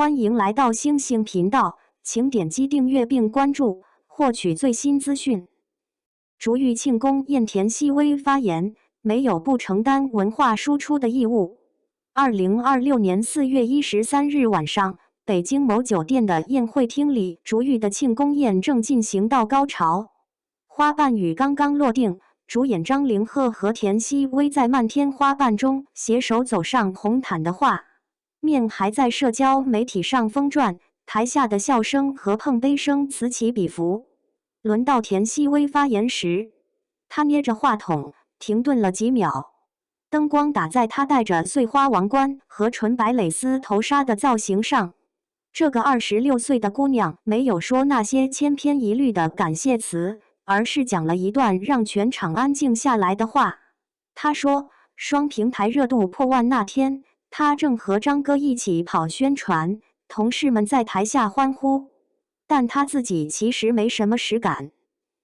欢迎来到星星频道，请点击订阅并关注，获取最新资讯。竹峪庆功宴田曦薇发言，没有不承担文化输出的义务。2026年4月13日晚上，北京某酒店的宴会厅里，竹峪的庆功宴正进行到高潮。花瓣雨刚刚落定，主演张凌赫和田曦薇在漫天花瓣中携手走上红毯的画面还在社交媒体上疯转，台下的笑声和碰杯声此起彼伏。轮到田曦薇发言时，她捏着话筒，停顿了几秒。灯光打在她戴着碎花王冠和纯白蕾丝头纱的造型上。这个26岁的姑娘没有说那些千篇一律的感谢词，而是讲了一段让全场安静下来的话。她说，双平台热度破万那天，她正和张哥一起跑宣传，同事们在台下欢呼，但她自己其实没什么实感。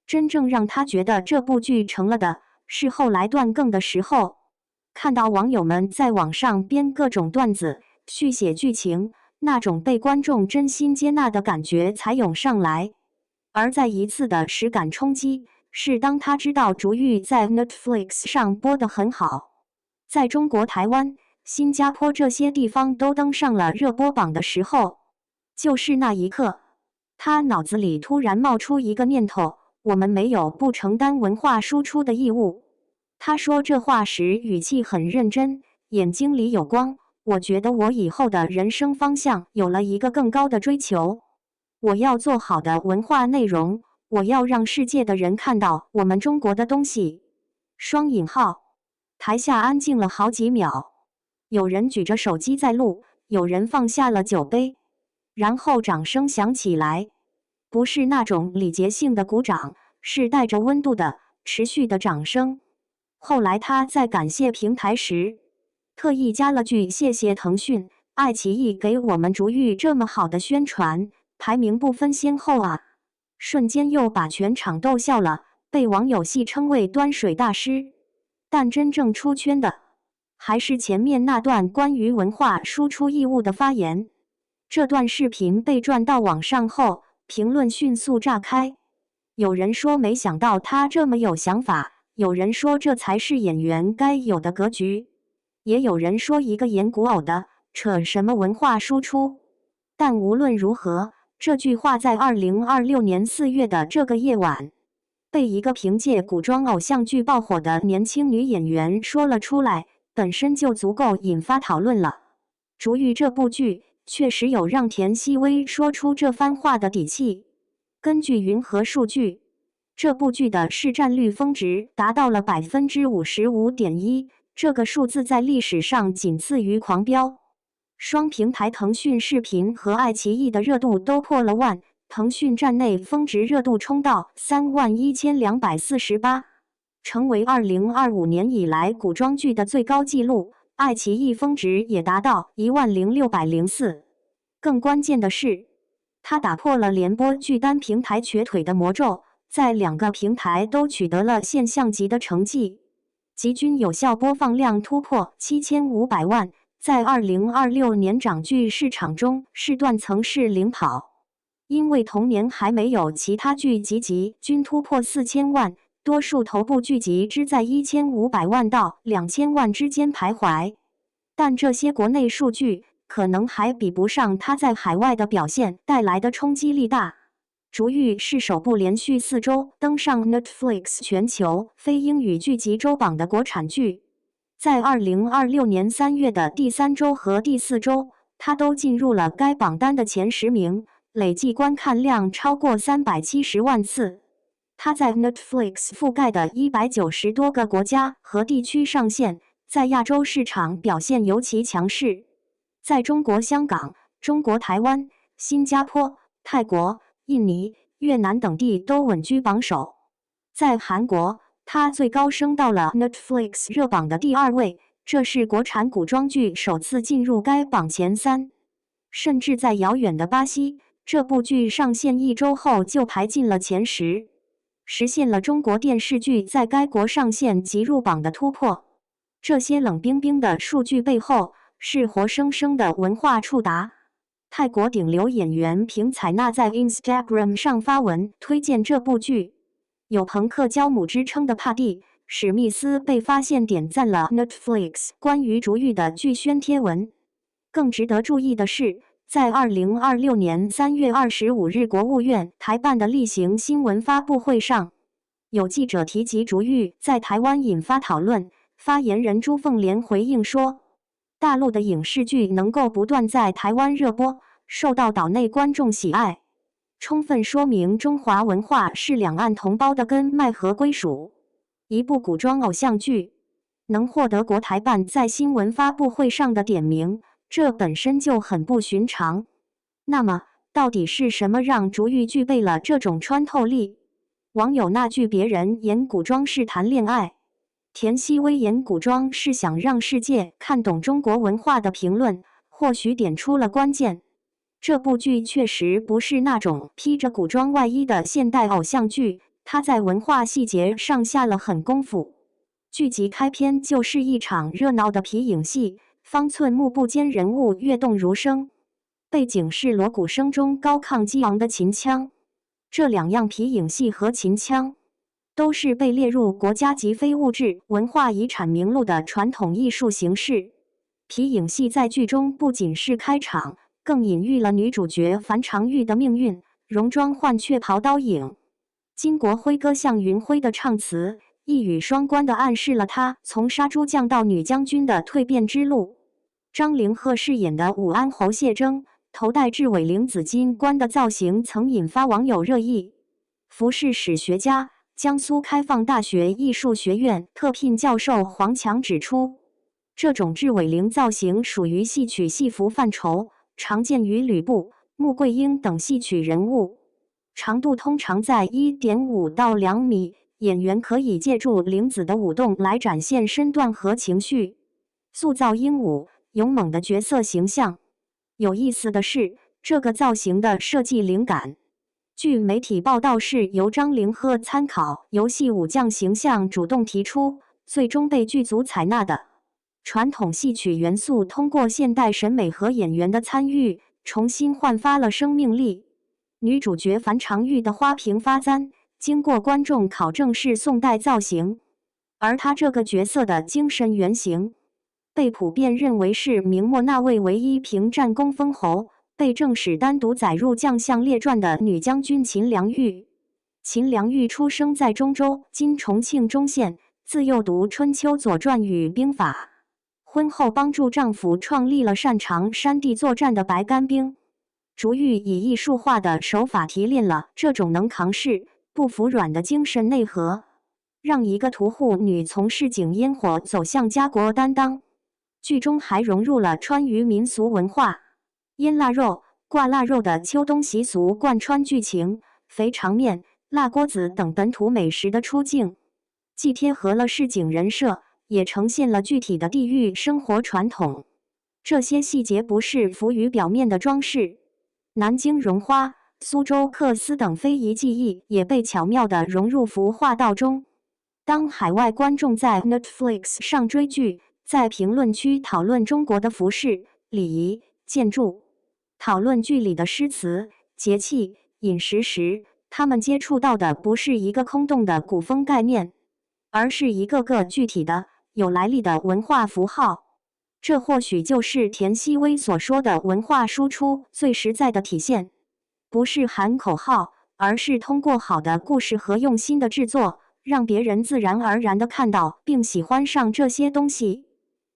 真正让她觉得这部剧成了的，是后来断更的时候，看到网友们在网上编各种段子，续写剧情，那种被观众真心接纳的感觉才涌上来。而再一次的实感冲击，是当她知道竹峪在 Netflix 上播得很好，在中国、台湾、新加坡这些地方都登上了热播榜的时候。就是那一刻，她脑子里突然冒出一个念头：我们没有不承担文化输出的义务。她说这话时语气很认真，眼睛里有光。我觉得我以后的人生方向有了一个更高的追求，我要做好的文化内容，我要让世界的人看到我们中国的东西。双引号。台下安静了好几秒，有人举着手机在录，有人放下了酒杯，然后掌声响起来，不是那种礼节性的鼓掌，是带着温度的持续的掌声。后来他在感谢平台时，特意加了句谢谢腾讯、爱奇艺给我们竹峪这么好的宣传，排名不分先后啊，瞬间又把全场逗笑了，被网友戏称为端水大师。但真正出圈的，还是前面那段关于文化输出义务的发言。这段视频被转到网上后，评论迅速炸开。有人说没想到他这么有想法，有人说这才是演员该有的格局，也有人说一个演古偶的，扯什么文化输出。但无论如何，这句话在2026年4月的这个夜晚，被一个凭借古装偶像剧爆火的年轻女演员说了出来，本身就足够引发讨论了。竹峪这部剧确实有让田曦薇说出这番话的底气。根据云和数据，这部剧的市占率峰值达到了 55.1%， 这个数字在历史上仅次于狂飙。双平台腾讯视频和爱奇艺的热度都破了万，腾讯站内峰值热度冲到31248，成为2025年以来古装剧的最高纪录。爱奇艺峰值也达到10604。更关键的是，它打破了联播剧单平台瘸腿的魔咒，在2个平台都取得了现象级的成绩，集均有效播放量突破7500万，在2026年长剧市场中是断层式领跑。因为同年还没有其他剧集均突破4000万，多数头部剧集只在1500万到2000万之间徘徊。但这些国内数据可能还比不上它在海外的表现带来的冲击力大。竹峪是首部连续4周登上 Netflix 全球非英语剧集周榜的国产剧，在2026年3月的第3周和第4周，它都进入了该榜单的前10名。累计观看量超过370万次，它在 Netflix 覆盖的190多个国家和地区上线，在亚洲市场表现尤其强势，在中国香港、中国台湾、新加坡、泰国、印尼、越南等地都稳居榜首。在韩国，它最高升到了 Netflix 热榜的第2位，这是国产古装剧首次进入该榜前3。甚至在遥远的巴西，这部剧上线1周后就排进了前10，实现了中国电视剧在该国上线即入榜的突破。这些冷冰冰的数据背后，是活生生的文化触达。泰国顶流演员平采纳在 Instagram 上发文推荐这部剧，有朋克教母之称的帕蒂·史密斯被发现点赞了 Netflix 关于逐玉的剧宣贴文。更值得注意的是，在2026年3月25日国务院台办的例行新闻发布会上，有记者提及逐玉在台湾引发讨论，发言人朱凤莲回应说，大陆的影视剧能够不断在台湾热播，受到岛内观众喜爱，充分说明中华文化是两岸同胞的根脉和归属。一部古装偶像剧能获得国台办在新闻发布会上的点名，这本身就很不寻常。那么，到底是什么让逐玉具备了这种穿透力？网友那句别人演古装是谈恋爱，田曦薇演古装是想让世界看懂中国文化的评论，或许点出了关键。这部剧确实不是那种披着古装外衣的现代偶像剧，它在文化细节上下了狠功夫。剧集开篇就是一场热闹的皮影戏，方寸幕布间人物跃动如声，背景是锣鼓声中高亢激昂的秦腔。这两样皮影戏和秦腔都是被列入国家级非物质文化遗产名录的传统艺术形式。皮影戏在剧中不仅是开场，更隐喻了女主角樊长玉的命运。戎装换雀袍刀影，金国辉歌向云辉的唱词，一语双关地暗示了她从杀猪匠到女将军的蜕变之路。张凌赫饰演的武安侯谢征，头戴雉尾翎紫金冠的造型曾引发网友热议。服饰史学家、江苏开放大学艺术学院特聘教授黄强指出，这种雉尾翎造型属于戏曲戏服范畴，常见于吕布、穆桂英等戏曲人物，长度通常在 1.5 到2米，演员可以借助翎子的舞动来展现身段和情绪，塑造英武勇猛的角色形象。有意思的是，这个造型的设计灵感，据媒体报道是由张凌赫参考游戏武将形象主动提出，最终被剧组采纳的。传统戏曲元素通过现代审美和演员的参与，重新焕发了生命力。女主角樊长玉的花瓶发簪，经过观众考证是宋代造型，而她这个角色的精神原型，被普遍认为是明末那位唯一凭战功封侯，被正史单独载入将相列传的女将军秦良玉。秦良玉出生在中州（今重庆忠县），自幼读《春秋左传》与兵法。婚后帮助丈夫创立了擅长山地作战的白干兵。逐玉以艺术化的手法提炼了这种能扛事、不服软的精神内核，让一个屠户女从市井烟火走向家国担当。剧中还融入了川渝民俗文化，腌腊肉、挂腊肉的秋冬习俗贯穿剧情，肥肠面、辣锅子等本土美食的出镜，既贴合了市井人设，也呈现了具体的地域生活传统。这些细节不是浮于表面的装饰，南京绒花、苏州缂丝等非遗技艺也被巧妙地融入服化道中。当海外观众在 Netflix 上追剧，在评论区讨论中国的服饰、礼仪、建筑，讨论剧里的诗词、节气、饮食时，他们接触到的不是一个空洞的古风概念，而是一个个具体的、有来历的文化符号。这或许就是田曦薇所说的文化输出最实在的体现，不是喊口号，而是通过好的故事和用心的制作，让别人自然而然地看到并喜欢上这些东西。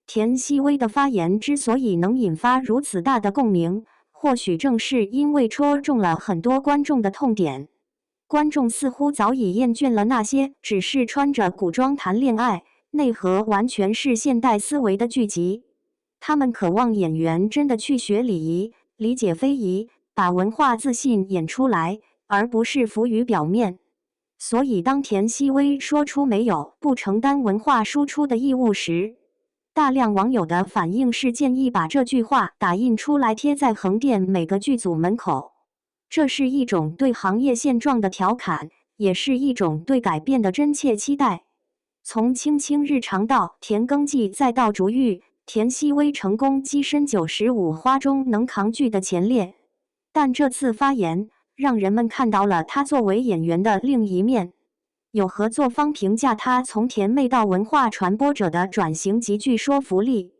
田曦薇的发言之所以能引发如此大的共鸣，或许正是因为戳中了很多观众的痛点。观众似乎早已厌倦了那些只是穿着古装谈恋爱，内核完全是现代思维的剧集。他们渴望演员真的去学礼仪，理解非遗，把文化自信演出来，而不是浮于表面。所以当田曦薇说出没有不承担文化输出的义务时，大量网友的反应是建议把这句话打印出来贴在横店每个剧组门口。这是一种对行业现状的调侃，也是一种对改变的真切期待。从青青日常到田耕记再到逐玉，田曦薇成功跻身95花中能扛剧的前列。但这次发言让人们看到了她作为演员的另一面。有合作方评价她从甜妹到文化传播者的转型极具说服力，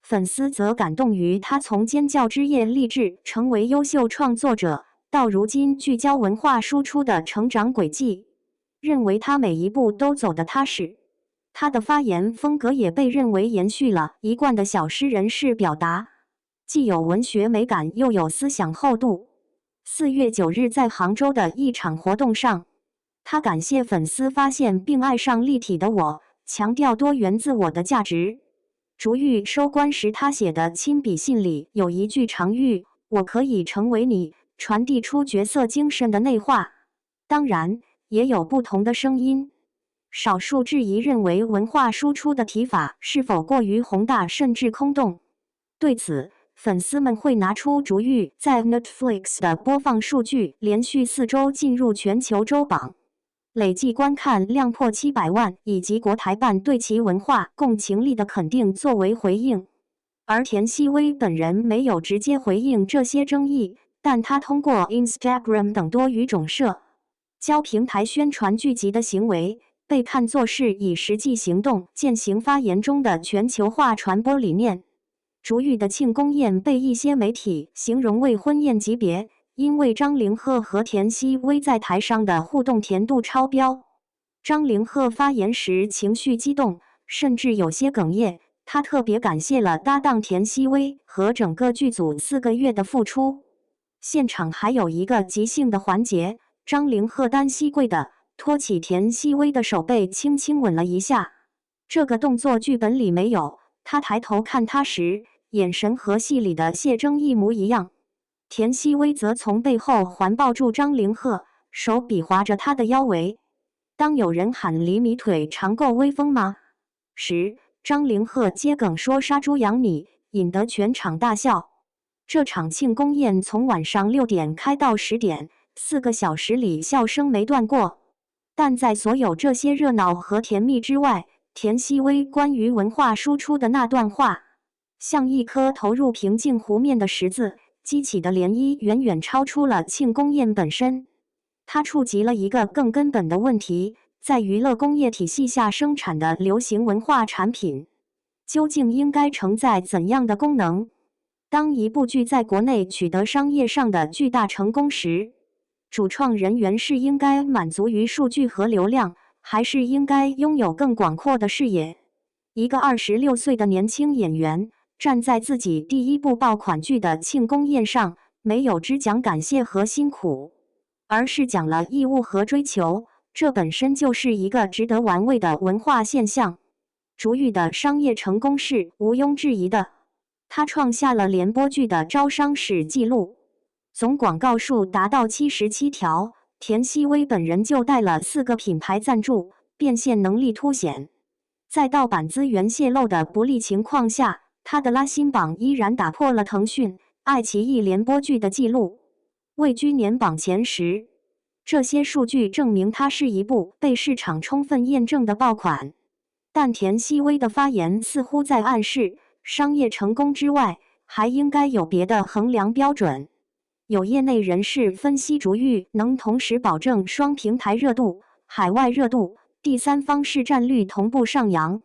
粉丝则感动于她从尖叫之夜立志成为优秀创作者，到如今聚焦文化输出的成长轨迹，认为她每一步都走得踏实。她的发言风格也被认为延续了一贯的小诗人式表达，既有文学美感，又有思想厚度。4月9日在杭州的一场活动上，他感谢粉丝发现并爱上立体的我，强调多元自我的价值。竹玉收官时，他写的亲笔信里有一句常誉：“我可以成为你”，传递出角色精神的内化。当然，也有不同的声音，少数质疑认为文化输出的提法是否过于宏大甚至空洞。对此，粉丝们会拿出竹玉在 Netflix 的播放数据，连续4周进入全球周榜，累计观看量破700万，以及国台办对其文化共情力的肯定作为回应。而田曦薇本人没有直接回应这些争议，但他通过 Instagram 等多语种社交平台宣传剧集的行为，被看作是以实际行动践行发言中的全球化传播理念。竹玉的庆功宴被一些媒体形容为婚宴级别，因为张凌赫和田曦薇在台上的互动甜度超标。张凌赫发言时情绪激动，甚至有些哽咽。他特别感谢了搭档田曦薇和整个剧组4个月的付出。现场还有一个即兴的环节，张凌赫单膝跪地托起田曦薇的手背，轻轻吻了一下。这个动作剧本里没有，他抬头看他时，眼神和戏里的谢峥一模一样。田曦薇则从背后环抱住张凌赫，手比划着他的腰围。当有人喊厘米腿长够威风吗时，张凌赫接梗说杀猪养你，引得全场大笑。这场庆功宴从晚上6点开到10点，4个小时里笑声没断过。但在所有这些热闹和甜蜜之外，田曦薇关于文化输出的那段话，像一颗投入平静湖面的石子，激起的涟漪远远超出了庆功宴本身。它触及了一个更根本的问题，在娱乐工业体系下生产的流行文化产品，究竟应该承载怎样的功能？当一部剧在国内取得商业上的巨大成功时，主创人员是应该满足于数据和流量，还是应该拥有更广阔的视野？一个26岁的年轻演员站在自己第一部爆款剧的庆功宴上，没有只讲感谢和辛苦，而是讲了义务和追求，这本身就是一个值得玩味的文化现象。竹玉的商业成功是毋庸置疑的，他创下了联播剧的招商史纪录，总广告数达到77条，田曦薇本人就带了4个品牌赞助，变现能力凸显。在盗版资源泄露的不利情况下，他的拉新榜依然打破了腾讯、爱奇艺联播剧的记录，位居年榜前10。这些数据证明它是一部被市场充分验证的爆款。但田曦薇的发言似乎在暗示，商业成功之外，还应该有别的衡量标准。有业内人士分析，竹玉能同时保证双平台热度、海外热度、第三方市占率同步上扬，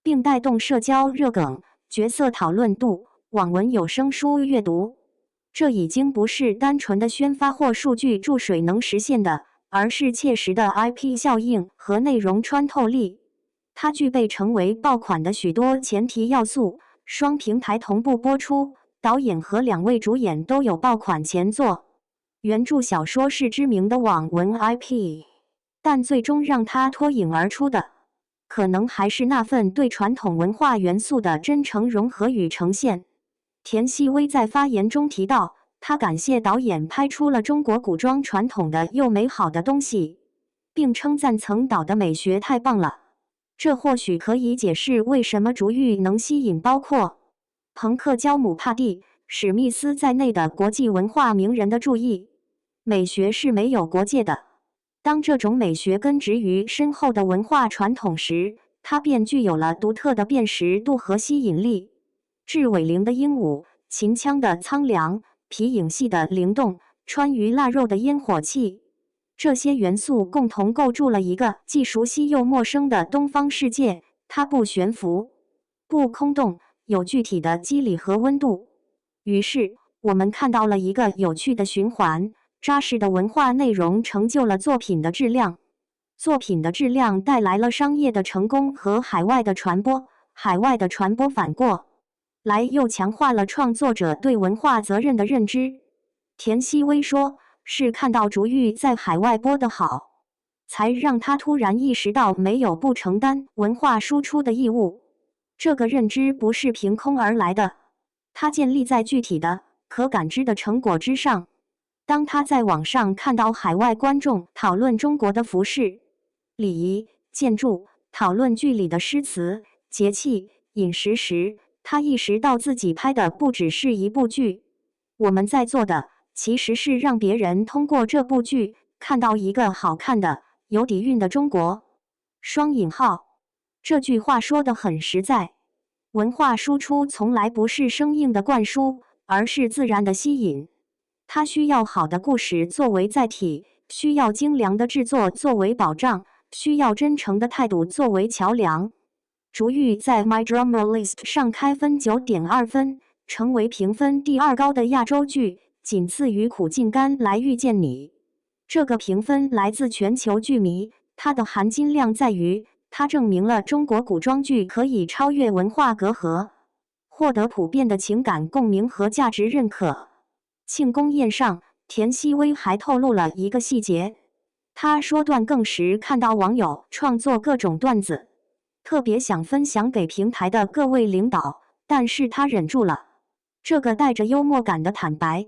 并带动社交热梗、角色讨论度、网文有声书阅读。这已经不是单纯的宣发或数据注水能实现的，而是切实的 IP 效应和内容穿透力。它具备成为爆款的许多前提要素：双平台同步播出，导演和2位主演都有爆款前作，原著小说是知名的网文 IP。但最终让它脱颖而出的，可能还是那份对传统文化元素的真诚融合与呈现。田曦薇在发言中提到，他感谢导演拍出了中国古装传统的又美好的东西，并称赞曾导的美学太棒了。这或许可以解释为什么竹玉能吸引包括朋克焦姆帕蒂、史密斯在内的国际文化名人的注意。美学是没有国界的，当这种美学根植于深厚的文化传统时，它便具有了独特的辨识度和吸引力。至伟灵的英武，秦腔的苍凉，皮影戏的灵动，川渝腊肉的烟火气，这些元素共同构筑了一个既熟悉又陌生的东方世界。它不悬浮，不空洞，有具体的肌理和温度。于是，我们看到了一个有趣的循环：扎实的文化内容成就了作品的质量，作品的质量带来了商业的成功和海外的传播，海外的传播反过来又强化了创作者对文化责任的认知。田曦薇说，是看到竹玉在海外播得好，才让他突然意识到没有不承担文化输出的义务。这个认知不是凭空而来的，它建立在具体的、可感知的成果之上。当他在网上看到海外观众讨论中国的服饰、礼仪、建筑，讨论剧里的诗词、节气、饮食时，他意识到自己拍的不只是一部剧，我们在做的其实是让别人通过这部剧看到一个好看的、有底蕴的中国。双引号，这句话说得很实在。文化输出从来不是生硬的灌输，而是自然的吸引。它需要好的故事作为载体，需要精良的制作作为保障，需要真诚的态度作为桥梁。竹玉在 My Drama List 上开分 9.2 分，成为评分第2高的亚洲剧，仅次于苦尽甘来遇见你。这个评分来自全球剧迷，它的含金量在于它证明了中国古装剧可以超越文化隔阂，获得普遍的情感共鸣和价值认可。庆功宴上，田曦薇还透露了一个细节，她说段更时看到网友创作各种段子，特别想分享给平台的各位领导，但是她忍住了。这个带着幽默感的坦白，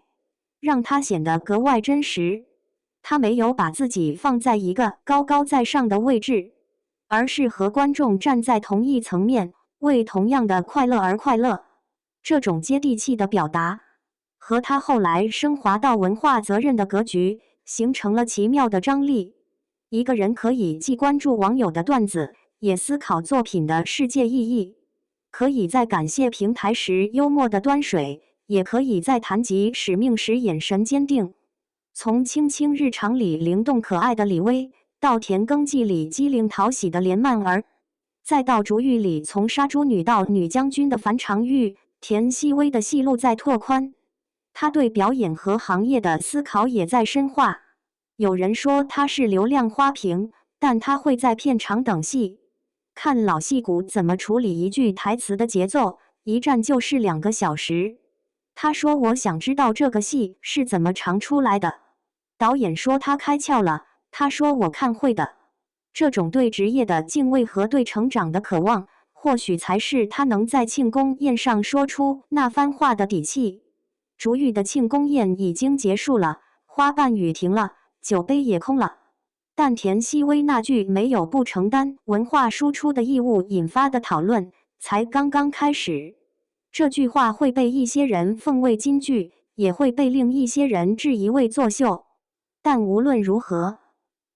让她显得格外真实。她没有把自己放在一个高高在上的位置，而是和观众站在同一层面，为同样的快乐而快乐。这种接地气的表达，和他后来升华到文化责任的格局，形成了奇妙的张力。一个人可以既关注网友的段子，也思考作品的世界意义；可以在感谢平台时幽默的端水，也可以在谈及使命时眼神坚定。从青青日常里灵动可爱的李薇，到田耕记里机灵讨喜的连曼儿，再到竹玉里从杀猪女到女将军的樊长玉，田曦薇的戏路在拓宽，她对表演和行业的思考也在深化。有人说她是流量花瓶，但她会在片场等戏，看老戏骨怎么处理一句台词的节奏，一站就是2个小时。他说：“我想知道这个戏是怎么长出来的。”导演说他开窍了，他说我看会的。这种对职业的敬畏和对成长的渴望，或许才是他能在庆功宴上说出那番话的底气。竹玉的庆功宴已经结束了，花瓣雨停了，酒杯也空了。但田曦薇那句没有不承担文化输出的义务引发的讨论才刚刚开始。这句话会被一些人奉为金句，也会被另一些人质疑为作秀。但无论如何，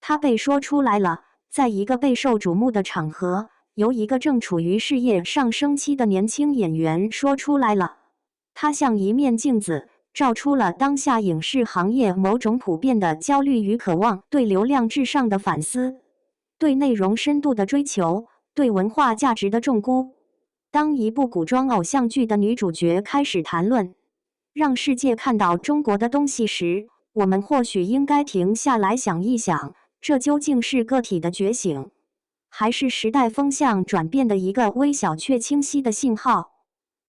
它被说出来了，在一个备受瞩目的场合，由一个正处于事业上升期的年轻演员说出来了。它像一面镜子，照出了当下影视行业某种普遍的焦虑与渴望，对流量至上的反思，对内容深度的追求，对文化价值的重估。当一部古装偶像剧的女主角开始谈论让世界看到中国的东西时，我们或许应该停下来想一想，这究竟是个体的觉醒，还是时代风向转变的一个微小却清晰的信号？